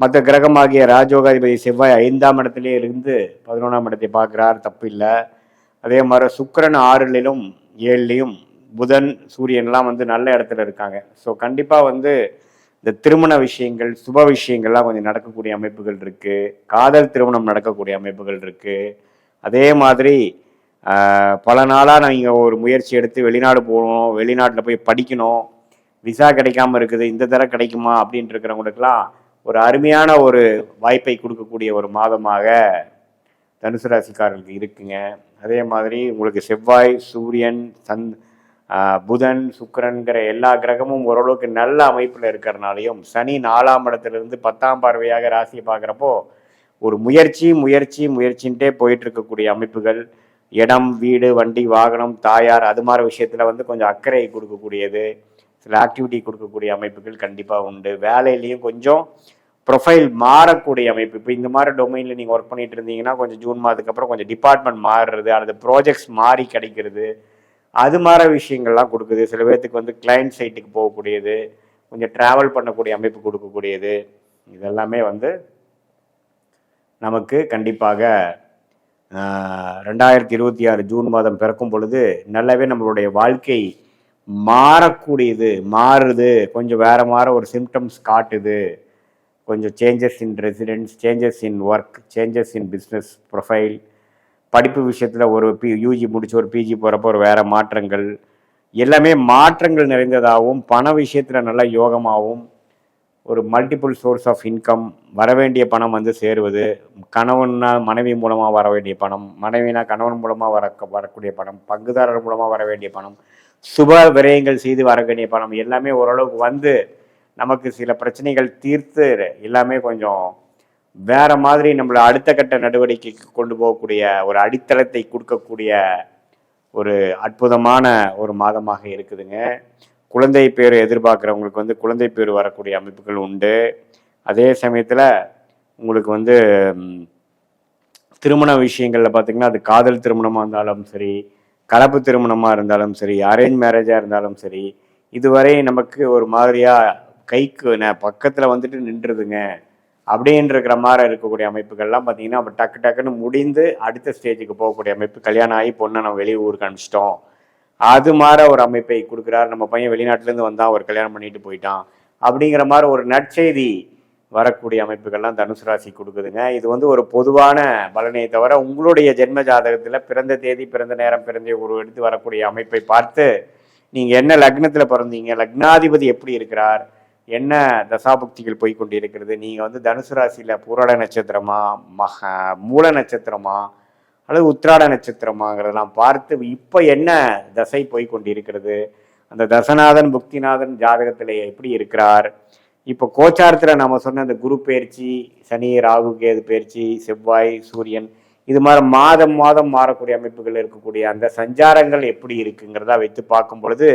மற்ற கிரகமாகிய ராஜயோகாதிபதி செவ்வாய் 5ஆம் இடத்துலேயே இருந்து 11ஆம் இடத்தை பார்க்குறார், தப்பு இல்லை. அதே மாதிரி சுக்கிரன் 6லும் 7லையும், புதன் சூரியன்லாம் வந்து நல்ல இடத்துல இருக்காங்க. ஸோ கண்டிப்பாக வந்து இந்த திருமண விஷயங்கள், சுப விஷயங்கள்லாம் கொஞ்சம் நடக்கக்கூடிய அமைப்புகள் இருக்குது. காதல் திருமணம் நடக்கக்கூடிய அமைப்புகள் இருக்குது. அதே மாதிரி பல நாளாக நீங்கள் ஒரு முயற்சி எடுத்து வெளிநாடு போகணும், வெளிநாட்டில் போய் படிக்கணும், விசா கிடைக்காம இருக்குது, இந்த தடவை கிடைக்குமா அப்படின்ட்டு இருக்கிறவங்களுக்கெல்லாம் ஒரு அருமையான ஒரு வாய்ப்பை கொடுக்கக்கூடிய ஒரு மாதமாக தனுசு ராசிக்காரர்களுக்கு இருக்குங்க. அதே மாதிரி உங்களுக்கு செவ்வாய், சூரியன், புதன், சுக்கிரன்கிற எல்லா கிரகமும் ஓரளவுக்கு நல்ல அமைப்பில் இருக்கிறனாலையும், சனி 4ஆம் இடத்துலேருந்து 10ஆம் பார்வையாக ராசியை பார்க்குறப்போ ஒரு முயற்சின்ட்டே போயிட்டு இருக்கக்கூடிய அமைப்புகள், இடம், வீடு, வண்டி, வாகனம், தாயார், அது மாதிரி விஷயத்தில் வந்து கொஞ்சம் அக்கறை கொடுக்கக்கூடியது, சில ஆக்டிவிட்டி கொடுக்கக்கூடிய அமைப்புகள் கண்டிப்பாக உண்டு. வேலையிலையும் கொஞ்சம் ப்ரொஃபைல் மாறக்கூடிய அமைப்பு. இப்போ இந்த மாதிரி டொமைனில் நீங்கள் ஒர்க் பண்ணிட்டு இருந்தீங்கன்னா கொஞ்சம் ஜூன் மாதத்துக்கு அப்புறம் கொஞ்சம் டிபார்ட்மெண்ட் மாறுறது, அல்லது ப்ராஜெக்ட்ஸ் மாறி கிடைக்கிறது, அது மாதிரி விஷயங்கள்லாம் கொடுக்குது. சில பேர்த்துக்கு வந்து கிளைண்ட் சைட்டுக்கு போகக்கூடியது, கொஞ்சம் ட்ராவல் பண்ணக்கூடிய அமைப்பு கொடுக்கக்கூடியது, இதெல்லாமே வந்து நமக்கு கண்டிப்பாக 2026 ஜூன் மாதம் பிறக்கும் பொழுது நல்லாவே நம்மளுடைய வாழ்க்கை மாறுது, கொஞ்சம் வேற மாதிரி ஒரு சிம்டம்ஸ் காட்டுது, கொஞ்சம் changes in residence, changes in work, changes in business profile, படிப்பு விஷயத்தில் ஒரு யூஜி முடிச்சு ஒரு பிஜி போகிறப்போ ஒரு வேறு மாற்றங்கள், எல்லாமே மாற்றங்கள் நிறைந்ததாகவும் பண விஷயத்தில் நல்ல யோகமாகவும் ஒரு மல்டிபிள் சோர்ஸ் ஆஃப் இன்கம், வரவேண்டிய பணம் வந்து சேருவது, கணவன்னா மனைவி மூலமாக வர வேண்டிய பணம், மனைவினா கணவன் மூலமாக வரக்கூடிய பணம், பங்குதாரர் மூலமாக வர வேண்டிய பணம், சுப விரயங்கள் செய்து வர வேண்டிய பணம் எல்லாமே ஓரளவுக்கு வந்து நமக்கு சில பிரச்சனைகள் தீர்த்து எல்லாமே கொஞ்சம் வேற மாதிரி நம்மளை அடுத்த கட்ட நடவடிக்கைக்கு கொண்டு போகக்கூடிய ஒரு அடித்தளத்தை கொடுக்கக்கூடிய ஒரு அற்புதமான ஒரு மாதமாக இருக்குதுங்க. குழந்தை பேர் எதிர்பார்க்குறவங்களுக்கு வந்து குழந்தை பேர் வரக்கூடிய அமைப்புகள் உண்டு. அதே சமயத்தில் உங்களுக்கு வந்து திருமண விஷயங்களில் பார்த்திங்கன்னா அது காதல் திருமணமாக இருந்தாலும் சரி, கலப்பு திருமணமாக இருந்தாலும் சரி, அரேஞ்ச் மேரேஜாக இருந்தாலும் சரி, இதுவரை நமக்கு ஒரு மாதிரியாக கைக்கு பக்கத்தில் வந்துட்டு நின்றுதுங்க அப்படின்ற மாதிரி இருக்கக்கூடிய அமைப்புகள்லாம் பார்த்தீங்கன்னா அப்போ டக்கு டக்குன்னு முடிந்து அடுத்த ஸ்டேஜுக்கு போகக்கூடிய அமைப்பு. கல்யாணம் ஆகி பொண்ணை நம்ம வெளியே ஊருக்கு அனுப்பிச்சிட்டோம், அது மாதிரி ஒரு அமைப்பை கொடுக்குறாரு. நம்ம பையன் வெளிநாட்டிலேருந்து வந்தால் ஒரு கல்யாணம் பண்ணிட்டு போயிட்டான் அப்படிங்கிற மாதிரி ஒரு நற்செய்தி வரக்கூடிய அமைப்புகள்லாம் தனுசு ராசி கொடுக்குதுங்க. இது வந்து ஒரு பொதுவான பலனை தவிர உங்களுடைய ஜென்ம ஜாதகத்தில் பிறந்த தேதி, பிறந்த நேரம், பிறந்த ஒரு எடுத்து வரக்கூடிய அமைப்பை பார்த்து நீங்கள் என்ன லக்னத்தில் பிறந்தீங்க, லக்னாதிபதி எப்படி இருக்கிறார், என்ன தசாபுக்திகள் போய் கொண்டு இருக்கிறது, நீங்கள் வந்து தனுசு ராசியில் பூராட நட்சத்திரமா, மூல நட்சத்திரமா அல்லது உத்திராட நட்சத்திரமாங்கிறதெல்லாம் பார்த்து இப்போ என்ன தசை போய் கொண்டு இருக்கிறது, அந்த தசநாதன் புக்திநாதன் ஜாதகத்தில் எப்படி இருக்கிறார், இப்போ கோச்சாரத்தில் நம்ம சொன்ன அந்த குரு பயிற்சி, சனி ராகு கேது பயிற்சி, செவ்வாய் சூரியன், இது மாதிரி மாதம் மாதம் மாறக்கூடிய அமைப்புகள் இருக்கக்கூடிய அந்த சஞ்சாரங்கள் எப்படி இருக்குங்கிறதா வைத்து பார்க்கும் பொழுது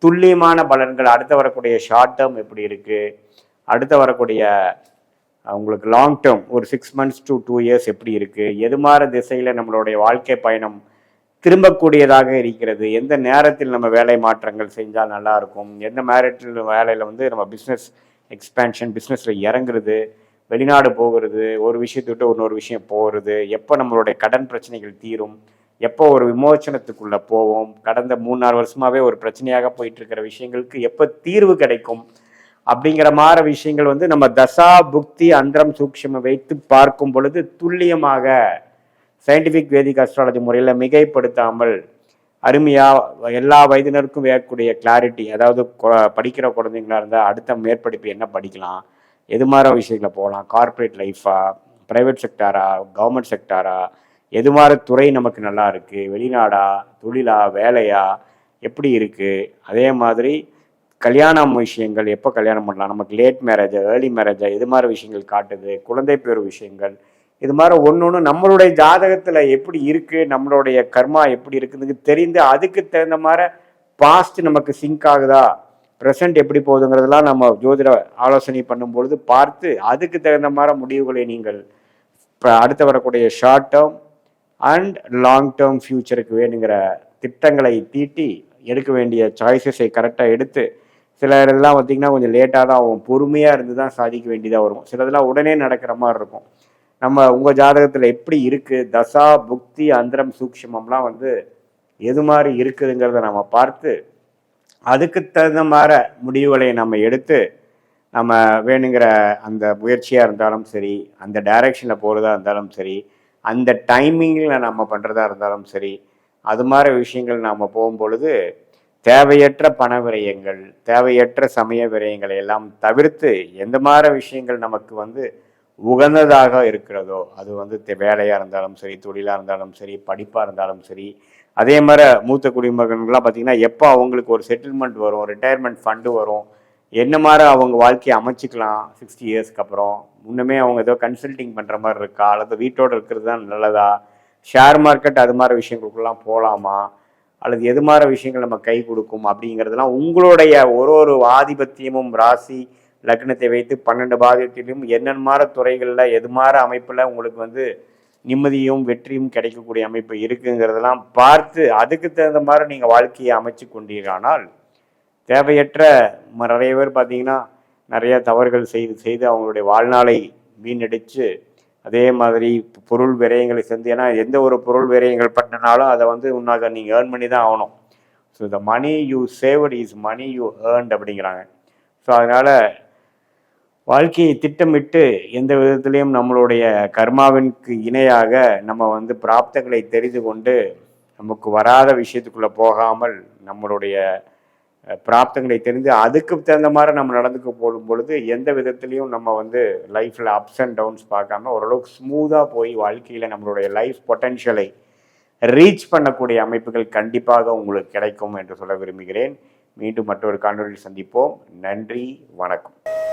துல்லியமான பலன்கள் அடுத்து வரக்கூடிய ஷார்ட் டேர்ம் எப்படி இருக்குது, அடுத்து வரக்கூடிய உங்களுக்கு லாங் டேர்ம் ஒரு 6 months to 2 years எப்படி இருக்குது, எது மாதிரி திசையில் நம்மளுடைய வாழ்க்கை பயணம் திரும்பக்கூடியதாக இருக்கிறது, எந்த நேரத்தில் நம்ம வேலை மாற்றங்கள் செஞ்சால் நல்லாயிருக்கும், எந்த நேரத்தில் வேலையில் வந்து நம்ம பிஸ்னஸ் எக்ஸ்பேன்ஷன், பிஸ்னஸில் இறங்குறது, வெளிநாடு போகிறது, ஒரு விஷயத்தை விட்டு இன்னொரு விஷயம் போகிறது, எப்போ நம்மளுடைய கடன் பிரச்சனைகள் தீரும், எப்போ ஒரு விமோச்சனத்துக்குள்ளே போவோம், கடந்த 3-4 வருஷமாகவே ஒரு பிரச்சனையாக போயிட்டு இருக்கிற விஷயங்களுக்கு எப்போ தீர்வு கிடைக்கும் அப்படிங்கிற மாதிரி விஷயங்கள் வந்து நம்ம தசா புக்தி அந்தரம் சூக்ஷ்ம வைத்து பார்க்கும் பொழுது துல்லியமாக சயின்டிஃபிக் வேதிக் அஸ்ட்ராலஜி முறையில் மிகைப்படுத்தாமல் அருமையாக எல்லா வயதினருக்கும் வேகக்கூடிய கிளாரிட்டி, அதாவது படிக்கிற குழந்தைங்களா இருந்தால் அடுத்த மேற்படிப்பு என்ன படிக்கலாம், எது மாதிரி விஷயங்களை போகலாம், கார்ப்பரேட் லைஃபா, ப்ரைவேட் செக்டாரா, கவர்மெண்ட் செக்டாரா, எது மாதிரி துறை நமக்கு நல்லா இருக்குது, வெளிநாடா, தொழிலா, வேலையா எப்படி இருக்குது, அதே மாதிரி கல்யாணம் விஷயங்கள் எப்போ கல்யாணம் பண்ணலாம், நமக்கு லேட் மேரேஜா ஏர்லி மேரேஜா, இது மாதிரி விஷயங்கள் காட்டுது, குழந்தை பேர் விஷயங்கள், இது மாதிரி ஒன்று நம்மளுடைய ஜாதகத்தில் எப்படி இருக்குது, நம்மளுடைய கர்மா எப்படி இருக்குதுன்னு தெரிந்து அதுக்கு தகுந்த மாதிரி பாஸ்ட் நமக்கு சிங்க் ஆகுதா, ப்ரெசண்ட் எப்படி போகுதுங்கிறதெல்லாம் நம்ம ஜோதிட ஆலோசனை பண்ணும்பொழுது பார்த்து அதுக்கு தகுந்த மாதிரி முடிவுகளை நீங்கள் இப்போ அடுத்து வரக்கூடிய short term and long term ஃபியூச்சருக்கு வேணுங்கிற திட்டங்களை தீட்டி எடுக்க வேண்டிய சாய்ஸஸை கரெக்டாக எடுத்து, சில இதெல்லாம் பார்த்திங்கன்னா கொஞ்சம் லேட்டாக தான் ஆகும், பொறுமையாக இருந்து தான் சாதிக்க வேண்டியதாக வரும், சிலதெல்லாம் உடனே நடக்கிற மாதிரி இருக்கும். நம்ம உங்கள் ஜாதகத்தில் எப்படி இருக்குது, தசா புக்தி அந்தரம் சூக்ஷ்மம்லாம் வந்து எது மாதிரி இருக்குதுங்கிறத நம்ம பார்த்து அதுக்கு தகுந்த மாதிரி முடிவுகளை நம்ம எடுத்து நம்ம வேணுங்கிற அந்த முயற்சியாக இருந்தாலும் சரி, அந்த டைரக்ஷனில் போகிறதா இருந்தாலும் சரி, அந்த டைமிங்கில் நம்ம பண்ணுறதா இருந்தாலும் சரி, அது மாதிரி விஷயங்கள் நாம் போகும்பொழுது தேவையற்ற பண விரயங்கள், தேவையற்ற சமய விரயங்களை எல்லாம் தவிர்த்து எந்த மாதிரி விஷயங்கள் நமக்கு வந்து உகந்ததாக இருக்கிறதோ, அது வந்து வேலையாக இருந்தாலும் சரி, தொழிலாக இருந்தாலும் சரி, படிப்பாக இருந்தாலும் சரி, அதே மாதிரி மூத்த குடிமகன்கள்லாம் பார்த்திங்கன்னா எப்போ அவங்களுக்கு ஒரு செட்டில்மெண்ட் வரும், ரிட்டையர்மெண்ட் ஃபண்டு வரும், என்ன மாதிரி அவங்க வாழ்க்கையை அமைச்சிக்கலாம் 60 இயர்ஸ்க்கு அப்புறம், முன்னமே அவங்க ஏதோ கன்சல்டிங் பண்ணுற மாதிரி இருக்கா, அல்லது வீட்டோடு இருக்கிறது தான் நல்லதா, ஷேர் மார்க்கெட் அது மாதிரி விஷயங்களுக்குலாம் போகலாமா, அல்லது எது மாதிரி விஷயங்கள் நம்ம கை கொடுக்கும் அப்படிங்கிறதுலாம் உங்களுடைய ஒரு ஆதிபத்தியமும் ராசி லக்னத்தை வைத்து 12 பாதியத்திலும் என்னென்ன மாதிரி துறைகளில் எது மாதிரி அமைப்பில் உங்களுக்கு வந்து நிம்மதியும் வெற்றியும் கிடைக்கக்கூடிய அமைப்பு இருக்குங்கிறதெல்லாம் பார்த்து அதுக்கு தகுந்த மாதிரி நீங்கள் வாழ்க்கையை அமைச்சு கொண்டீர்களானால் தேவையற்ற நிறைய பேர் பார்த்தீங்கன்னா நிறைய தவறுகள் செய்து அவங்களுடைய வாழ்நாளை வீணடித்து அதே மாதிரி பொருள் விரயங்களை செஞ்சு, ஏன்னா எந்த ஒரு பொருள் விரயங்கள் பண்ணினாலும் அதை வந்து உன்னாக நீங்கள் ஏர்ன் பண்ணி தான் ஆகணும். So the money you saved is money you earned அப்படிங்கிறாங்க. ஸோ அதனால் வாழ்க்கையை திட்டமிட்டு எந்த விதத்திலையும் நம்மளுடைய கர்மாவிற்கு இணையாக நம்ம வந்து பிராப்தங்களை தெரிந்து கொண்டு நமக்கு வராத விஷயத்துக்குள்ளே போகாமல் நம்மளுடைய பிராப்தங்களை தெரிந்து அதுக்கு தகுந்த மாதிரி நம்ம நடந்துக்க போடும் பொழுது எந்த விதத்துலையும் நம்ம வந்து லைஃப்பில் அப்ஸ் அண்ட் டவுன்ஸ் பார்க்காம ஓரளவுக்கு ஸ்மூத்தாக போய் வாழ்க்கையில் நம்மளுடைய லைஃப் பொட்டென்ஷியலை ரீச் பண்ணக்கூடிய அமைப்புகள் கண்டிப்பாக உங்களுக்கு கிடைக்கும் என்று சொல்ல விரும்புகிறேன். மீண்டும் மற்றொரு காணொலியில் சந்திப்போம். நன்றி, வணக்கம்.